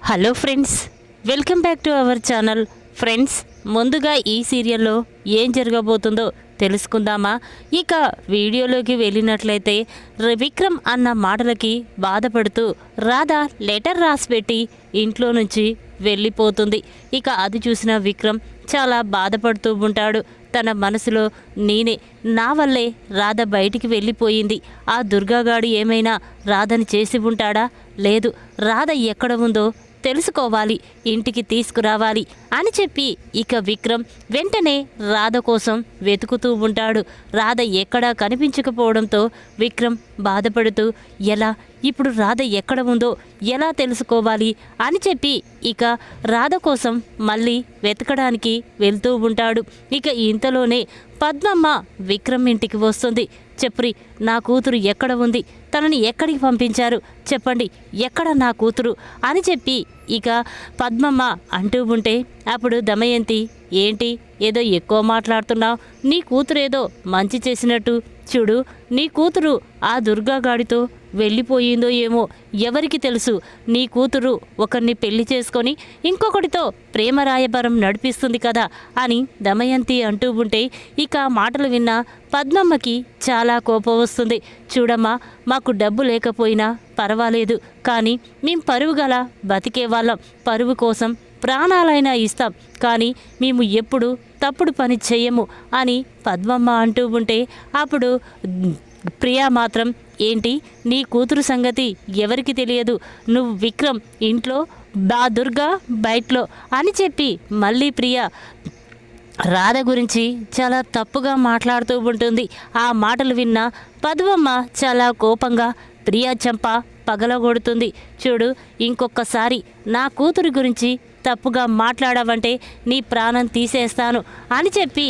Hello friends, welcome back to our channel. Friends, ముందుగా ఈ సీరియల్లో ఏం జరగబోతుందో తెలుసుకుందామా? ఇక వీడియోలోకి వెళ్ళినట్లయితే విక్రమ్ అన్న మాటలకి బాధపడుతూ రాధ లెటర్ రాసిపెట్టి ఇంట్లో నుంచి వెళ్ళిపోతుంది. ఇక అది చూసిన విక్రమ్ చాలా బాధపడుతూ ఉంటాడు. తన మనసులో నా వల్లే రాధ బయటికి వెళ్ళిపోయింది. ఆ దుర్గాగాడు ఏమైనా రాధని చేసి ఉంటాడా? లేదు, రాధ ఎక్కడ ఉందో తెలుసుకోవాలి, ఇంటికి తీసుకురావాలి అని చెప్పి ఇక విక్రమ్ వెంటనే రాధ కోసం వెతుకుతూ ఉంటాడు. రాధ ఎక్కడా కనిపించకపోవడంతో విక్రమ్ బాధపడుతూ ఇప్పుడు రాధ ఎక్కడ ఉందో ఎలా తెలుసుకోవాలి అని చెప్పి ఇక రాధ కోసం మళ్ళీ వెతకడానికి వెళ్తూ ఉంటాడు. ఇక ఇంతలోనే పద్మమ్మ విక్రమ్ ఇంటికి వస్తుంది. చెప్రి, నా కూతురు ఎక్కడ ఉంది? తనని ఎక్కడికి పంపించారు? చెప్పండి, ఎక్కడ నా కూతురు అని చెప్పి ఇక పద్మమ్మ అంటూ ఉంటే అప్పుడు దమయంతి, ఏంటి ఏదో ఎక్కువ మాట్లాడుతున్నావు? నీ కూతురు ఏదో మంచి చేసినట్టు చూడు, నీ కూతురు ఆ దుర్గాగాడితో వెళ్ళిపోయిందో ఏమో, ఎవరికి తెలుసు? నీ కూతురు ఒకరిని పెళ్లి చేసుకొని ఇంకొకటితో ప్రేమ రాయబారం నడిపిస్తుంది కదా అని దమయంతి అంటూ ఉంటే ఇక మాటలు విన్న పద్మమ్మకి చాలా కోపం వస్తుంది. చూడమ్మా, మాకు డబ్బు లేకపోయినా పర్వాలేదు, కానీ మేం పరువు గల బతికే వాళ్ళం. పరువు కోసం ప్రాణాలైనా ఇస్తాం, కానీ మేము ఎప్పుడు తప్పుడు పని చెయ్యము అని పద్మమ్మ అంటూ ఉంటే అప్పుడు ప్రియా మాత్రం, ఏంటి నీ కూతురు సంగతి ఎవరికి తెలియదు? నువ్వు విక్రమ్ ఇంట్లో, దుర్గా బయట్లో అని చెప్పి మళ్ళీ ప్రియా రాధ గురించి చాలా తప్పుగా మాట్లాడుతూ ఉంటుంది. ఆ మాటలు విన్న పద్మమ్మ చాలా కోపంగా ప్రియా చెంప పగలగొడుతుంది. చూడు, ఇంకొకసారి నా కూతురు గురించి తప్పుగా మాట్లాడావంటే నీ ప్రాణం తీసేస్తాను అని చెప్పి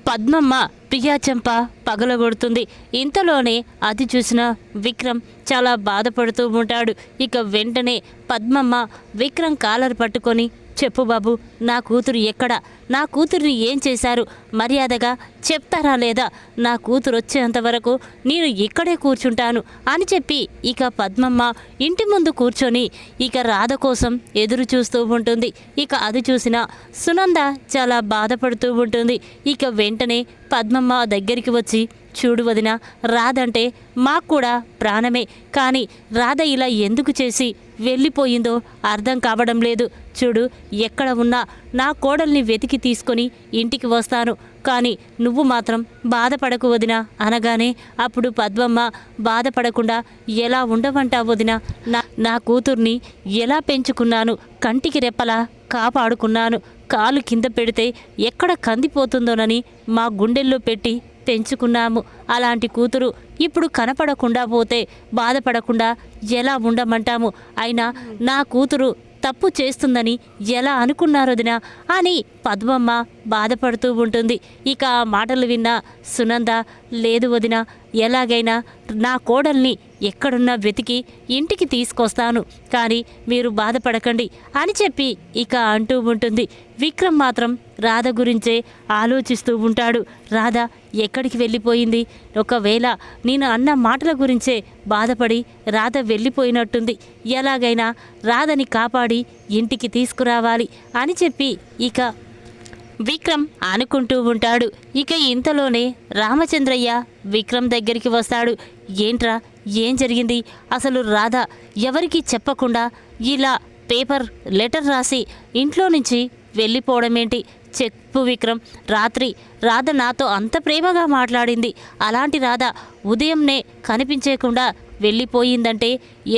పద్మమ్మ ప్రియా చెంప పగలగొడుతుంది. ఇంతలోనే అది చూసిన విక్రమ్ చాలా బాధపడుతూ ఉంటాడు. ఇక వెంటనే పద్మమ్మ విక్రమ్ కాలర్ పట్టుకొని, చెప్పు బాబు, నా కూతురు ఎక్కడ? నా కూతురిని ఏం చేశారు? మర్యాదగా చెప్తారా లేదా? నా కూతురు వచ్చేంత వరకు నేను ఇక్కడే కూర్చుంటాను అని చెప్పి ఇక పద్మమ్మ ఇంటి ముందు కూర్చొని ఇక రాధ కోసం ఎదురు చూస్తూ ఉంటుంది. ఇక అది చూసిన సునంద చాలా బాధపడుతూ ఉంటుంది. ఇక వెంటనే పద్మమ్మ దగ్గరికి వచ్చి, చూడు వదిన, రాధ అంటే మాకు కూడా ప్రాణమే, కానీ రాధ ఇలా ఎందుకు చేసి వెళ్ళిపోయిందో అర్థం కావడం లేదు. చూడు, ఎక్కడ ఉన్నా నా కోడల్ని వెతికి తీసుకొని ఇంటికి వస్తాను, కానీ నువ్వు మాత్రం బాధపడకు వదిన అనగానే అప్పుడు పద్మమ్మ, బాధపడకుండా ఎలా ఉండవంటావు వదిన? నా కూతుర్ని ఎలా పెంచుకున్నాను, కంటికి రెప్పలా కాపాడుకున్నాను. కాలు కింద పెడితే ఎక్కడ కందిపోతుందోనని మా గుండెల్లో పెట్టి పెంచుకున్నాము. అలాంటి కూతురు ఇప్పుడు కనపడకుండా పోతే బాధపడకుండా ఎలా ఉండమంటాము? అయినా నా కూతురు తప్పు చేస్తుందని ఎలా అనుకున్నారు వదిన అని పద్మమ్మ బాధపడుతూ ఉంటుంది. ఇక ఆ మాటలు విన్న సునంద, లేదు వదిన, ఎలాగైనా నా కోడల్ని ఎక్కడున్నా వెతికి ఇంటికి తీసుకొస్తాను, కానీ మీరు బాధపడకండి అని చెప్పి ఇక అంటూ ఉంటుంది. విక్రమ్ మాత్రం రాధ గురించే ఆలోచిస్తూ ఉంటాడు. రాధ ఎక్కడికి వెళ్ళిపోయింది? ఒకవేళ నేను అన్న మాటల గురించే బాధపడి రాధ వెళ్ళిపోయినట్టుంది. ఎలాగైనా రాధని కాపాడి ఇంటికి తీసుకురావాలి అని చెప్పి ఇక విక్రమ్ అనుకుంటూ ఉంటాడు. ఇక ఇంతలోనే రామచంద్రయ్య విక్రమ్ దగ్గరికి వస్తాడు. ఏంట్రా, ఏం జరిగింది? అసలు రాధ ఎవరికి చెప్పకుండా ఇలా లెటర్ రాసి ఇంట్లో నుంచి వెళ్ళిపోవడం ఏంటి? చెప్పు విక్రమ్, రాత్రి రాధ నాతో అంత ప్రేమగా మాట్లాడింది, అలాంటి రాధ ఉదయంనే కనిపించకుండా వెళ్ళిపోయిందంటే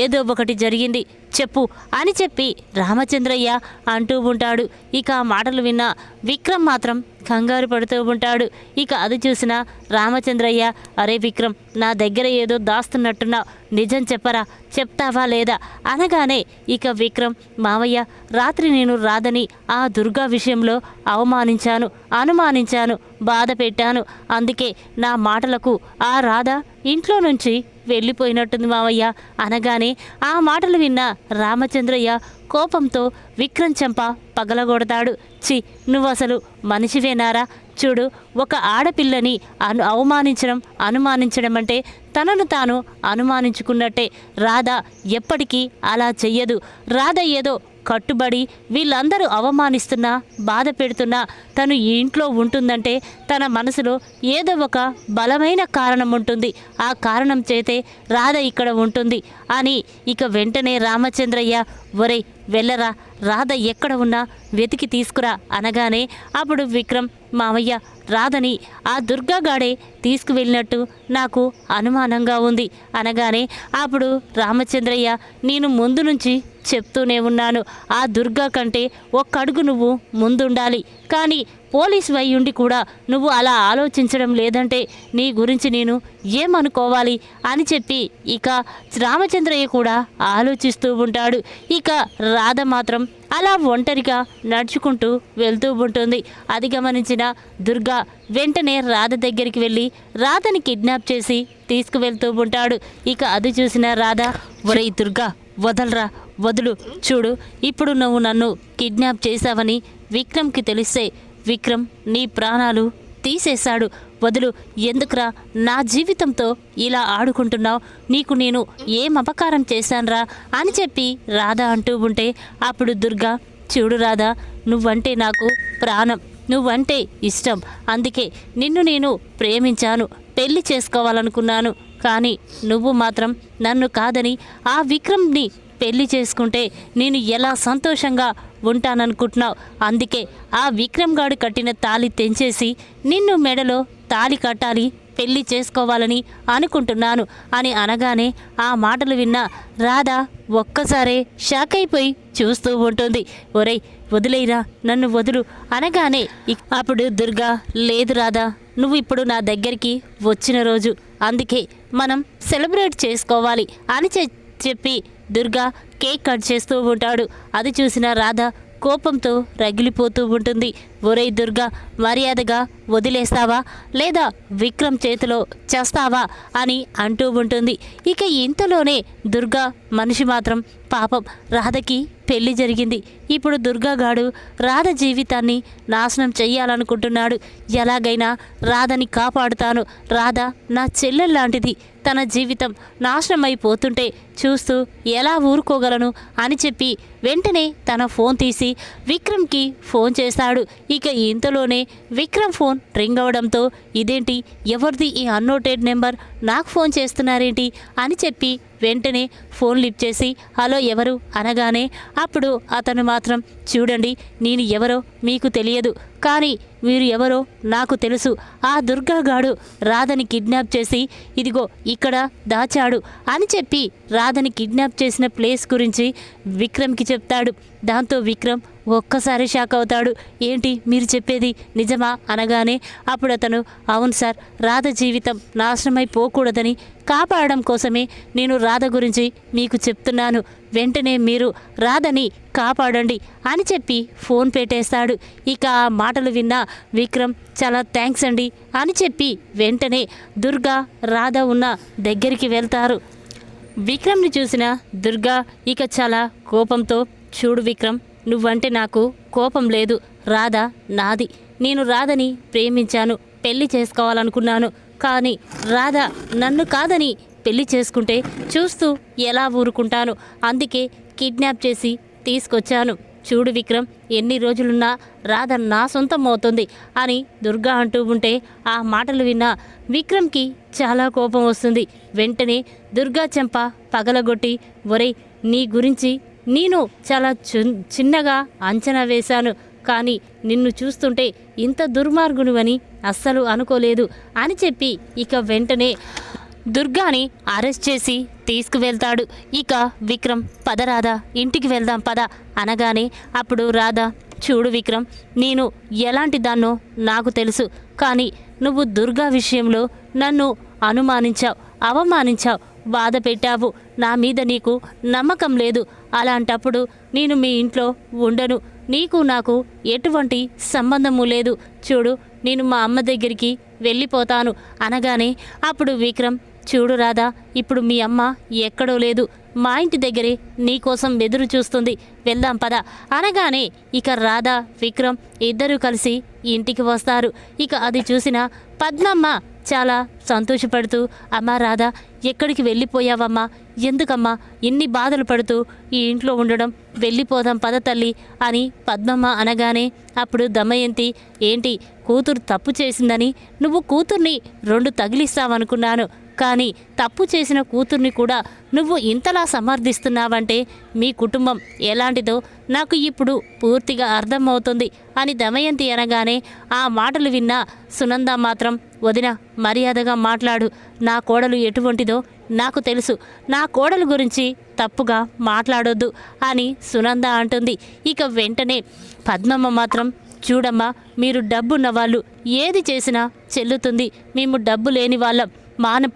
ఏదో ఒకటి జరిగింది, చెప్పు అని చెప్పి రామచంద్రయ్య అంటూ ఉంటాడు. ఇక ఆ మాటలు విన్న విక్రమ్ మాత్రం కంగారు పడుతూ ఉంటాడు. ఇక అది చూసిన రామచంద్రయ్య, అరే విక్రమ్, నా దగ్గర ఏదో దాస్తున్నట్టున్నా, నిజం చెప్పరా, చెప్తావా లేదా అనగానే ఇక విక్రమ్, మావయ్య, రాత్రి నేను రాధని ఆ దుర్గా విషయంలో అనుమానించాను, బాధ పెట్టాను. అందుకే నా మాటలకు ఆ రాధ ఇంట్లో నుంచి వెళ్ళిపోయినట్టుంది మావయ్య అనగానే ఆ మాటలు విన్న రామచంద్రయ్య కోపంతో విక్రమ్ చెంప పగలగొడతాడు. నువ్వు అసలు మనిషివేనారా? చూడు, ఒక ఆడపిల్లని అనుమానించడం అంటే తనను తాను అనుమానించుకున్నట్టే. రాధ ఎప్పటికీ అలా చెయ్యదు. రాధ ఏదో కట్టుబడి వీళ్ళందరూ అవమానిస్తున్నా బాధ పెడుతున్నా తను ఈ ఇంట్లో ఉంటుందంటే తన మనసులో ఏదో ఒక బలమైన కారణం ఉంటుంది. ఆ కారణం చేతే రాధ ఇక్కడ ఉంటుంది అని ఇక వెంటనే రామచంద్రయ్య ఒరేయ్ వెళ్ళరా, రాధ ఎక్కడ ఉన్నా వెతికి తీసుకురా అనగానే అప్పుడు విక్రమ్ మావయ్య రాధని ఆ దుర్గాగాడే తీసుకువెళ్ళినట్టు నాకు అనుమానంగా ఉంది అనగానే అప్పుడు రామచంద్రయ్య నేను ముందు నుంచి చెప్తూనే ఉన్నాను, ఆ దుర్గా కంటే ఒక్కడుగు నువ్వు ముందుండాలి. కానీ పోలీస్ వయ్యుండి కూడా నువ్వు అలా ఆలోచించడం లేదంటే నీ గురించి నేను ఏమనుకోవాలి అని చెప్పి ఇక రామచంద్రయ్య కూడా ఆలోచిస్తూ ఉంటాడు. ఇక రాధ మాత్రం అలా ఒంటరిగా నడుచుకుంటూ వెళ్తూ ఉంటుంది. అది గమనించిన దుర్గా వెంటనే రాధ దగ్గరికి వెళ్ళి రాధని కిడ్నాప్ చేసి తీసుకువెళ్తూ ఉంటాడు. ఇక అది చూసిన రాధ ఒరేయ్ దుర్గా వదలరా, వదులు, చూడు ఇప్పుడు నువ్వు నన్ను కిడ్నాప్ చేశావని విక్రమ్కి తెలిస్తే విక్రమ్ నీ ప్రాణాలు తీసేశాడు, వదులు, ఎందుకురా నా జీవితంతో ఇలా ఆడుకుంటున్నావు, నీకు నేను ఏం అపకారం చేశానురా అని చెప్పి రాధ అంటూ ఉంటే అప్పుడు దుర్గా చూడు రాధా, నువ్వంటే నాకు ప్రాణం, నువ్వంటే ఇష్టం, అందుకే నిన్ను నేను ప్రేమించాను, పెళ్లి చేసుకోవాలనుకున్నాను. కానీ నువ్వు మాత్రం నన్ను కాదని ఆ విక్రమ్ని పెళ్లి చేసుకుంటే నేను ఎలా సంతోషంగా ఉంటాననుకుంటున్నావు. అందుకే ఆ విక్రమ్ గాడు కట్టిన తాళి తెంచేసి నిన్ను మెడలో తాళి కట్టాలి, పెళ్లి చేసుకోవాలని అనుకుంటున్నాను అని అనగానే ఆ మాటలు విన్న రాధ ఒక్కసారే షాక్ అయిపోయి చూస్తూ ఉంటుంది. ఒరేయ్ వదిలేరా, నన్ను వదులు అనగానే అప్పుడు దుర్గా లేదు రాధా, నువ్వు ఇప్పుడు నా దగ్గరికి వచ్చిన రోజు, అందుకే మనం సెలబ్రేట్ చేసుకోవాలి అని చెప్పి దుర్గా కేక్ కట్ చేస్తూ ఉంటాడు. అది చూసిన రాధ కోపంతో రగిలిపోతూ ఉంటుంది. ఒరేయ్ దుర్గా మర్యాదగా వదిలేస్తావా లేదా విక్రమ్ చేతిలో చేస్తావా అని అంటూ ఉంటుంది. ఇక ఇంతలోనే దుర్గా మనిషి మాత్రం పాపం రాధకి పెళ్లి జరిగింది. ఇప్పుడు దుర్గాగాడు రాధ జీవితాన్ని నాశనం చెయ్యాలనుకుంటున్నాడు. ఎలాగైనా రాధని కాపాడుతాను, రాధ నా చెల్లెల్లాంటిది, తన జీవితం నాశనం అయిపోతుంటే చూస్తూ ఎలా ఊరుకోగలను అని చెప్పి వెంటనే తన ఫోన్ తీసి విక్రమ్కి ఫోన్ చేశాడు. ఇక ఇంతలోనే విక్రమ్ ఫోన్ రింగ్ అవడంతో ఇదేంటి, ఎవరిది ఈ అన్నోటెడ్ నెంబర్, నాకు ఫోన్ చేస్తున్నారేంటి అని చెప్పి వెంటనే ఫోన్ లిఫ్ట్ చేసి హలో ఎవరు అనగానే అప్పుడు అతను మాత్రం చూడండి నేను ఎవరో మీకు తెలియదు, కానీ మీరు ఎవరో నాకు తెలుసు. ఆ దుర్గాగాడు రాధని కిడ్నాప్ చేసి ఇదిగో ఇక్కడ దాచాడు అని చెప్పి రాధని కిడ్నాప్ చేసిన ప్లేస్ గురించి విక్రమ్కి చెప్తాడు. దాంతో విక్రమ్ ఒక్కసారి షాక్ అవుతాడు. ఏంటి మీరు చెప్పేది నిజమా అనగానే అప్పుడు అతను అవును సార్, రాధ జీవితం నాశనమైపోకూడదని కాపాడడం కోసమే నేను రాధ గురించి మీకు చెప్తున్నాను, వెంటనే మీరు రాధని కాపాడండి అని చెప్పి ఫోన్ పెట్టేస్తాడు. ఇక ఆ మాటలు విన్న విక్రమ్ చాలా థ్యాంక్స్ అండి అని చెప్పి వెంటనే దుర్గా రాధ ఉన్న దగ్గరికి వెళ్తారు. విక్రమ్ని చూసిన దుర్గా ఇక చాలా కోపంతో చూడు విక్రమ్, నువ్వంటే నాకు కోపం లేదు, రాధ నాది, నేను రాధని ప్రేమించాను, పెళ్లి చేసుకోవాలనుకున్నాను, కానీ రాధ నన్ను కాదని పెళ్లి చేసుకుంటే చూస్తూ ఎలా ఊరుకుంటాను, అందుకే కిడ్నాప్ చేసి తీసుకొచ్చాను. చూడు విక్రమ్, ఎన్ని రోజులున్నా రాధ నా సొంతం అవుతుంది అని దుర్గా అంటూ ఉంటే ఆ మాటలు విన్న విక్రమ్కి చాలా కోపం వస్తుంది. వెంటనే దుర్గా చెంప పగలగొట్టి ఒరేయ్ నీ గురించి నేను చాలా చిన్నగా అంచనా వేశాను, కానీ నిన్ను చూస్తుంటే ఇంత దుర్మార్గునివని అస్సలు అనుకోలేదు అని చెప్పి ఇక వెంటనే దుర్గాని అరెస్ట్ చేసి తీసుకువెళ్తాడు. ఇక విక్రమ్ పద రాధా ఇంటికి వెళ్దాం పద అనగానే అప్పుడు రాధా చూడు విక్రమ్, నేను ఎలాంటి దాన్నో నాకు తెలుసు, కానీ నువ్వు దుర్గా విషయంలో నన్ను అనుమానించావు, అవమానించావు, బాధ పెట్టావు, నా మీద నీకు నమ్మకం లేదు, అలాంటప్పుడు నేను మీ ఇంట్లో ఉండను, నీకు నాకు ఎటువంటి సంబంధము లేదు, చూడు నేను మా అమ్మ దగ్గరికి వెళ్ళిపోతాను అనగానే అప్పుడు విక్రమ్ చూడు రాధా, ఇప్పుడు మీ అమ్మ ఎక్కడో లేదు, మా ఇంటి దగ్గరే నీకోసం ఎదురు చూస్తుంది, వెళ్దాం పద అనగానే ఇక రాధా విక్రమ్ ఇద్దరూ కలిసి ఇంటికి వస్తారు. ఇక అది చూసిన పద్మమ్మ చాలా సంతోషపడుతూ, అమ్మా రాధా, ఎక్కడికి వెళ్ళిపోయావమ్మా? ఎందుకమ్మా ఇన్ని బాధలు పడుతూ ఈ ఇంట్లో ఉండడం? వెళ్ళిపోదాం పద తల్లి అని పద్మమ్మ అనగానే అప్పుడు దమయంతి, ఏంటి కూతురు తప్పు చేసిందని నువ్వు కూతుర్ని 2 తగిలిస్తావనుకున్నాను, కానీ తప్పు చేసిన కూతుర్ని కూడా నువ్వు ఇంతలా సమర్థిస్తున్నావంటే మీ కుటుంబం ఎలాంటిదో నాకు ఇప్పుడు పూర్తిగా అర్థమవుతుంది అని దమయంతి అనగానే ఆ మాటలు విన్న సునంద మాత్రం, వదిన మర్యాదగా మాట్లాడు, నా కోడలు ఎటువంటిదో నాకు తెలుసు, నా కోడలు గురించి తప్పుగా మాట్లాడొద్దు అని సునంద అంటుంది. ఇక వెంటనే పద్మమ్మ మాత్రం, చూడమ్మా, మీరు డబ్బున్న వాళ్ళు ఏది చేసినా చెల్లుతుంది, మేము డబ్బు లేని వాళ్ళం,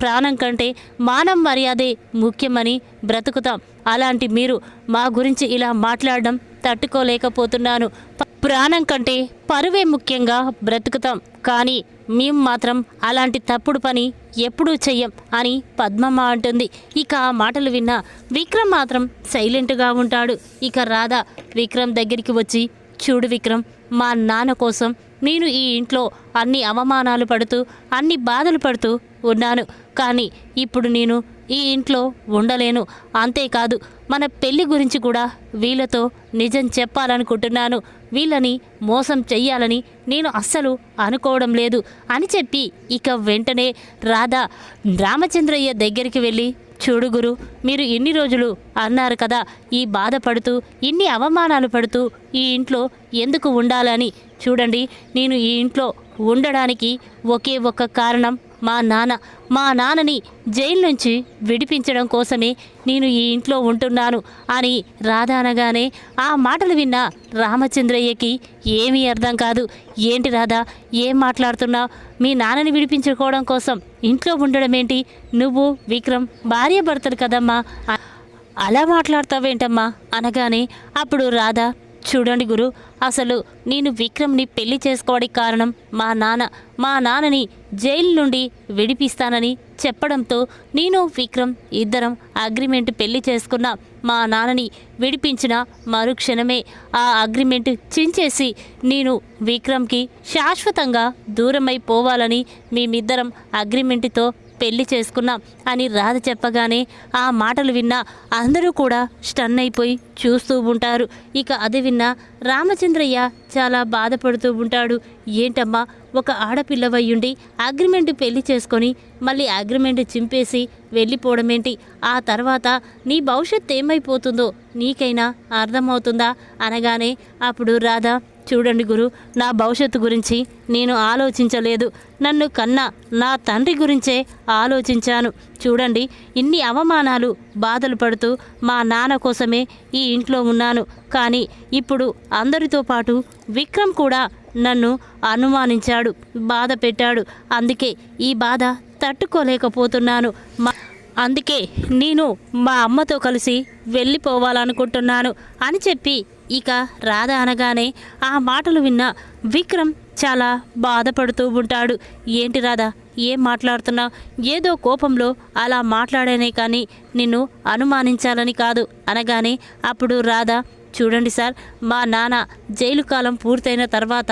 ప్రాణం కంటే మానం మర్యాదే ముఖ్యమని బ్రతుకుతాం, అలాంటి మీరు మా గురించి ఇలా మాట్లాడడం తట్టుకోలేకపోతున్నాను, ప్రాణం కంటే పరువే ముఖ్యంగా బ్రతుకుతాం, కానీ మేము మాత్రం అలాంటి తప్పుడు పని ఎప్పుడూ చెయ్యం అని పద్మమ్మ అంటుంది. ఇక ఆ మాటలు విన్న విక్రమ్ మాత్రం సైలెంట్గా ఉంటాడు. ఇక రాధ విక్రమ్ దగ్గరికి వచ్చి, చూడు విక్రమ్, మా నాన్న కోసం నేను ఈ ఇంట్లో అన్ని అవమానాలు పడుతూ అన్ని బాధలు పడుతూ ఉన్నాను, కానీ ఇప్పుడు నేను ఈ ఇంట్లో ఉండలేను, అంతేకాదు మన పెళ్లి గురించి కూడా వీళ్ళతో నిజం చెప్పాలనుకుంటున్నాను, వీళ్ళని మోసం చెయ్యాలని నేను అస్సలు అనుకోవడం లేదు అని చెప్పి ఇక వెంటనే రాధ రామచంద్రయ్య దగ్గరికి వెళ్ళి, చూడు గురు, మీరు ఇన్ని రోజులు అన్నారు కదా ఈ బాధపడుతూ ఇన్ని అవమానాలు పడుతూ ఈ ఇంట్లో ఎందుకు ఉండాలని, చూడండి నేను ఈ ఇంట్లో ఉండడానికి ఒకే ఒక్క కారణం మా నాన్నని జైలు నుంచి విడిపించడం కోసమే నేను ఈ ఇంట్లో ఉంటున్నాను అని రాధ అనగానే ఆ మాటలు విన్న రామచంద్రయ్యకి ఏమీ అర్థం కాదు. ఏంటి రాధా, ఏం మాట్లాడుతున్నావు? మీ నాన్నని విడిపించుకోవడం కోసం ఇంట్లో ఉండడం ఏంటి? నువ్వు విక్రమ్ భార్య భర్తలు కదమ్మా, అలా మాట్లాడతావేంటమ్మా అనగానే అప్పుడు రాధ, చూడండి గురు, అసలు నేను విక్రమ్ని పెళ్లి చేసుకోవడానికి కారణం మా నాన్నని జైలు నుండి విడిపిస్తానని చెప్పడంతో నేను విక్రమ్ ఇద్దరం అగ్రిమెంట్ పెళ్లి చేసుకున్నాం. మా నాన్నని విడిపించిన మరుక్షణమే ఆ అగ్రిమెంట్ చించేసి నేను విక్రమ్కి శాశ్వతంగా దూరమైపోవాలని మేమిద్దరం అగ్రిమెంట్తో పెళ్లి చేసుకున్నాం అని రాధ చెప్పగానే ఆ మాటలు విన్నా అందరూ కూడా స్టన్ అయిపోయి చూస్తూ ఉంటారు. ఇక అది విన్న రామచంద్రయ్య చాలా బాధపడుతూ ఉంటాడు. ఏంటమ్మా, ఒక ఆడపిల్లవయ్యుండి అగ్రిమెంట్ పెళ్లి చేసుకొని మళ్ళీ అగ్రిమెంట్ చింపేసి వెళ్ళిపోవడమేంటి? ఆ తర్వాత నీ భవిష్యత్తు ఏమైపోతుందో నీకైనా అర్థమవుతుందా అనగానే అప్పుడు రాధ, చూడండి గురు, నా భవిష్యత్తు గురించి నేను ఆలోచించలేదు, నన్ను కన్నా నా తండ్రి గురించే ఆలోచించాను. చూడండి, ఇన్ని అవమానాలు బాధలు పడుతూ మా నాన్న కోసమే ఈ ఇంట్లో ఉన్నాను, కానీ ఇప్పుడు అందరితో పాటు విక్రమ్ కూడా నన్ను అనుమానించాడు, బాధ పెట్టాడు, అందుకే ఈ బాధ తట్టుకోలేకపోతున్నాను, అందుకే నేను మా అమ్మతో కలిసి వెళ్ళిపోవాలనుకుంటున్నాను అని చెప్పి ఇక రాధ అనగానే ఆ మాటలు విన్న విక్రమ్ చాలా బాధపడుతూ ఉంటాడు. ఏంటి రాధా, ఏం మాట్లాడుతున్నావు? ఏదో కోపంలో అలా మాట్లాడానే కానీ నిన్ను అనుమానించాలని కాదు అనగానే అప్పుడు రాధ, చూడండి సార్, మా నాన్న జైలు కాలం పూర్తయిన తర్వాత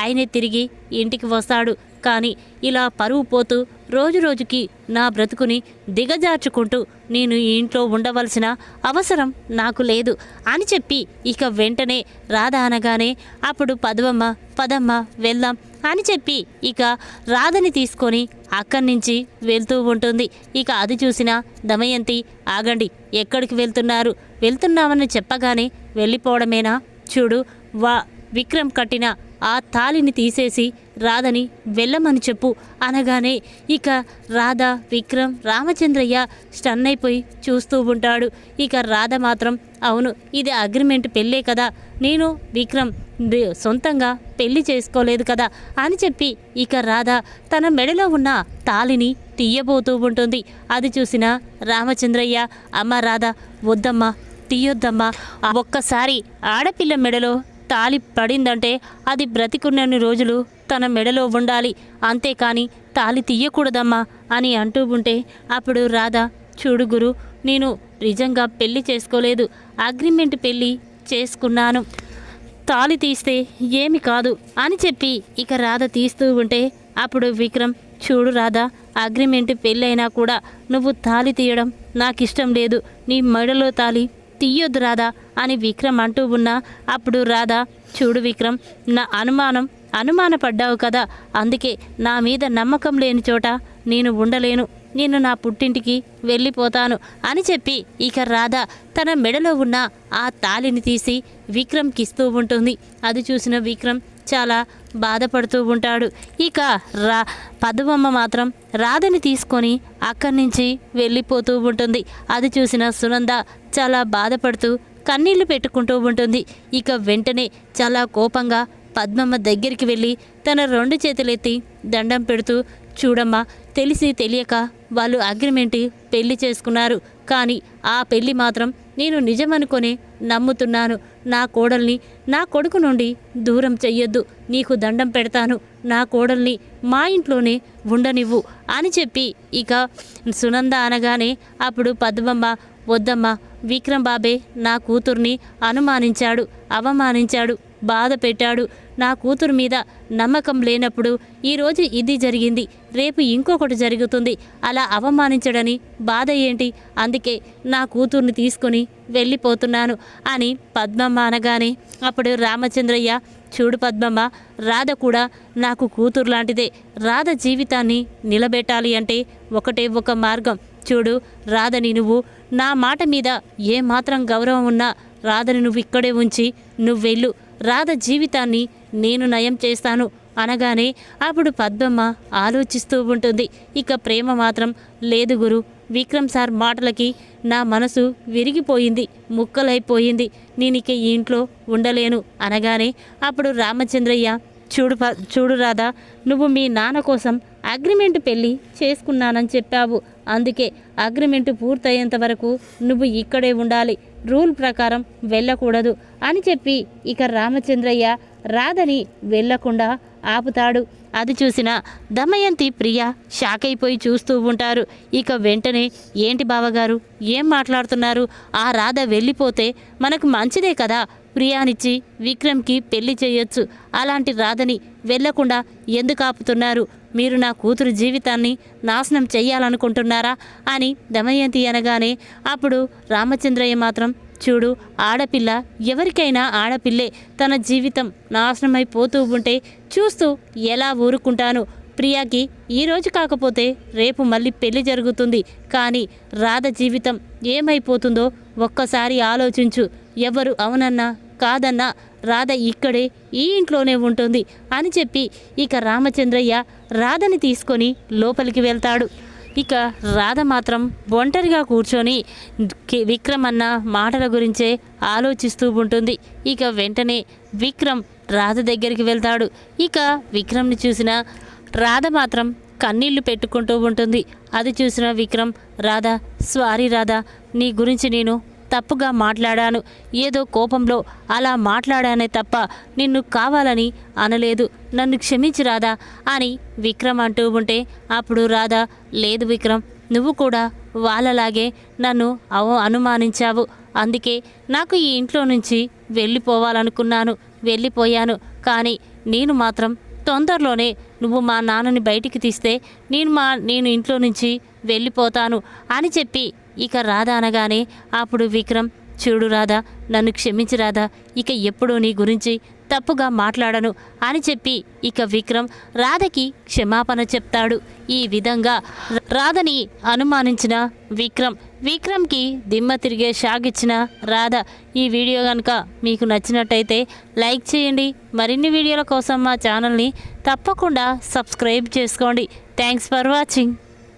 ఆయనే తిరిగి ఇంటికి వస్తాడు, కానీ ఇలా పరువు పోతూ రోజురోజుకి నా బ్రతుకుని దిగజార్చుకుంటూ నేను ఈ ఇంట్లో ఉండవలసిన అవసరం నాకు లేదు అని చెప్పి ఇక వెంటనే రాధ అనగానే అప్పుడు పదమ్మ వెళ్దాం అని చెప్పి ఇక రాధని తీసుకొని అక్కడి నుంచి వెళ్తూ ఉంటుంది. ఇక అది చూసిన దమయంతి, ఆగండి, ఎక్కడికి వెళ్తున్నామని చెప్పగానే వెళ్ళిపోవడమేనా? చూడు, విక్రమ్ కట్టిన ఆ తాళిని తీసేసి రాధని వెళ్ళమని చెప్పు అనగానే ఇక రాధ, విక్రమ్, రామచంద్రయ్య స్టన్ అయిపోయి చూస్తూ ఉంటాడు. ఇక రాధ మాత్రం, అవును, ఇది అగ్రిమెంట్ పెళ్ళే కదా, నేను విక్రమ్ సొంతంగా పెళ్లి చేసుకోలేదు కదా అని చెప్పి ఇక రాధ తన మెడలో ఉన్న తాళిని తీయబోతూ ఉంటుంది. అది చూసిన రామచంద్రయ్య, అమ్మ రాధ, వద్దమ్మా, తీయొద్దమ్మా, ఒక్కసారి ఆడపిల్ల మెడలో తాళి పడిందంటే అది బ్రతికున్నన్ని రోజులు తన మెడలో ఉండాలి, అంతేకాని తాళి తీయకూడదమ్మా అని అంటూ ఉంటే అప్పుడు రాధ, చూడు గురు, నేను నిజంగా పెళ్లి చేసుకోలేదు, అగ్రిమెంట్ పెళ్లి చేసుకున్నాను, తాళి తీస్తే ఏమి కాదు అని చెప్పి ఇక రాధ తీస్తూ ఉంటే అప్పుడు విక్రమ్, చూడు రాధా, అగ్రిమెంట్ పెళ్ళైనా కూడా నువ్వు తాళి తీయడం నాకు ఇష్టం లేదు. నీ మెడలో తాళి తీయొద్దు రాధా అని విక్రమ్ అంటూ ఉన్నా అప్పుడు రాధా, చూడు విక్రమ్, నా అనుమానపడ్డావు కదా, అందుకే నా మీద నమ్మకం లేని చోట నేను ఉండలేను, నేను నా పుట్టింటికి వెళ్ళిపోతాను అని చెప్పి ఇక రాధ తన మెడలో ఉన్న ఆ తాళిని తీసి విక్రమ్కి ఇస్తూ ఉంటుంది. అది చూసిన విక్రమ్ చాలా బాధపడుతూ ఉంటాడు. ఇక పద్మమ్మ మాత్రం రాధని తీసుకొని అక్కడి నుంచి వెళ్ళిపోతూ ఉంటుంది. అది చూసిన సునంద చాలా బాధపడుతూ కన్నీళ్లు పెట్టుకుంటూ ఉంటుంది. ఇక వెంటనే చాలా కోపంగా పద్మమ్మ దగ్గరికి వెళ్ళి తన 2 చేతులెత్తి దండం పెడుతూ, చూడమ్మా, తెలిసి తెలియక వాళ్ళు అగ్రిమెంట్ పెళ్లి చేసుకున్నారు, కానీ ఆ పెళ్లి మాత్రం నేను నిజమనుకొని నమ్ముతున్నాను. నా కోడల్ని నా కొడుకు నుండి దూరం చెయ్యొద్దు, నీకు దండం పెడతాను, నా కోడల్ని మా ఇంట్లోనే ఉండనివ్వు అని చెప్పి ఇక సునంద అనగానే అప్పుడు పద్మమ్మ, వద్దమ్మా, విక్రమ్ బాబే నా కూతుర్ని అనుమానించాడు, అవమానించాడు, బాధ పెట్టాడు. నా కూతురు మీద నమ్మకం లేనప్పుడు ఈరోజు ఇది జరిగింది, రేపు ఇంకొకటి జరుగుతుంది. అలా అవమానించడని బాధ ఏంటి? అందుకే నా కూతుర్ని తీసుకొని వెళ్ళిపోతున్నాను అని పద్మమ్మ అనగానే అప్పుడు రామచంద్రయ్య, చూడు పద్మమ్మ, రాధ కూడా నాకు కూతురు లాంటిదే. రాధ జీవితాన్ని నిలబెట్టాలి అంటే ఒకటే ఒక మార్గం. చూడు, రాధని నువ్వు నా మాట మీద ఏమాత్రం గౌరవం ఉన్నా రాధని నువ్వు ఇక్కడే ఉంచి నువ్వు వెళ్ళు, రాధ జీవితాన్ని నేను నయం చేస్తాను అనగానే అప్పుడు పద్మమ్మ ఆలోచిస్తూ ఉంటుంది. ఇక ప్రేమ మాత్రం, లేదు గురు, విక్రమ్ సార్ మాటలకి నా మనసు విరిగిపోయింది, ముక్కలైపోయింది, నేనిక ఈ ఇంట్లో ఉండలేను అనగానే అప్పుడు రామచంద్రయ్య, చూడు రాధా, నువ్వు మీ నాన్న కోసం అగ్రిమెంట్ పెళ్ళి చేసుకున్నానని చెప్పావు, అందుకే అగ్రిమెంట్ పూర్తయ్యేంత వరకు నువ్వు ఇక్కడే ఉండాలి, రూల్ ప్రకారం వెళ్ళకూడదు అని చెప్పి ఇక రామచంద్రయ్య రాధని వెళ్ళకుండా ఆపుతాడు. అది చూసిన దమయంతి, ప్రియ షాక్ అయిపోయి చూస్తూ ఉంటారు. ఇక వెంటనే, ఏంటి బావగారు, ఏం మాట్లాడుతున్నారు? ఆ రాధ వెళ్ళిపోతే మనకు మంచిదే కదా, ప్రియానిచ్చి విక్రమ్కి పెళ్లి చేయొచ్చు, అలాంటి రాధని వెళ్ళకుండా ఎందుకు ఆపుతున్నారు? మీరు నా కూతురు జీవితాన్ని నాశనం చెయ్యాలనుకుంటున్నారా అని దమయంతి అనగానే అప్పుడు రామచంద్రయ్య మాత్రం, చూడు, ఆడపిల్ల ఎవరికైనా ఆడపిల్లే, తన జీవితం నాశనమైపోతూ ఉంటే చూస్తూ ఎలా ఊరుకుంటాను? ప్రియాకి ఈరోజు కాకపోతే రేపు మళ్ళీ పెళ్లి జరుగుతుంది, కానీ రాధ జీవితం ఏమైపోతుందో ఒక్కసారి ఆలోచించు. ఎవరు అవునన్నా కాదన్నా రాధ ఇక్కడే ఈ ఇంట్లోనే ఉంటుంది అని చెప్పి ఇక రామచంద్రయ్య రాధని తీసుకొని లోపలికి వెళ్తాడు. ఇక రాధ మాత్రం ఒంటరిగా కూర్చొని విక్రమ్ అన్న మాటల గురించే ఆలోచిస్తూ ఉంటుంది. ఇక వెంటనే విక్రమ్ రాధ దగ్గరికి వెళ్తాడు. ఇక విక్రమ్ని చూసిన రాధ మాత్రం కన్నీళ్లు పెట్టుకుంటూ ఉంటుంది. అది చూసిన విక్రమ్, రాధ, సారీ రాధ, నీ గురించి నేను తప్పుగా మాట్లాడాను, ఏదో కోపంలో అలా మాట్లాడానే తప్ప నిన్ను కావాలని అనలేదు, నన్ను క్షమించి రాధా అని విక్రమ్ అంటూ ఉంటే అప్పుడు రాధ, లేదు విక్రమ్, నువ్వు కూడా వాళ్ళలాగే నన్ను అనుమానించావు, అందుకే నాకు ఈ ఇంట్లో నుంచి వెళ్ళిపోయాను, కానీ నేను మాత్రం తొందరలోనే నువ్వు మా నాన్నని బయటికి తీస్తే నేను ఇంట్లో నుంచి వెళ్ళిపోతాను అని చెప్పి ఇక రాధ అనగానే అప్పుడు విక్రమ్, చూడు రాధా, నన్ను క్షమించి రాధా, ఇక ఎప్పుడూ నీ గురించి తప్పుగా మాట్లాడను అని చెప్పి ఇక విక్రమ్ రాధకి క్షమాపణ చెప్తాడు. ఈ విధంగా రాధని అనుమానించిన విక్రమ్కి దిమ్మ తిరిగే షాక్ ఇచ్చిన రాధ. ఈ వీడియో కనుక మీకు నచ్చినట్టయితే లైక్ చేయండి. మరిన్ని వీడియోల కోసం మా ఛానల్ని తప్పకుండా సబ్స్క్రైబ్ చేసుకోండి. Thanks for watching.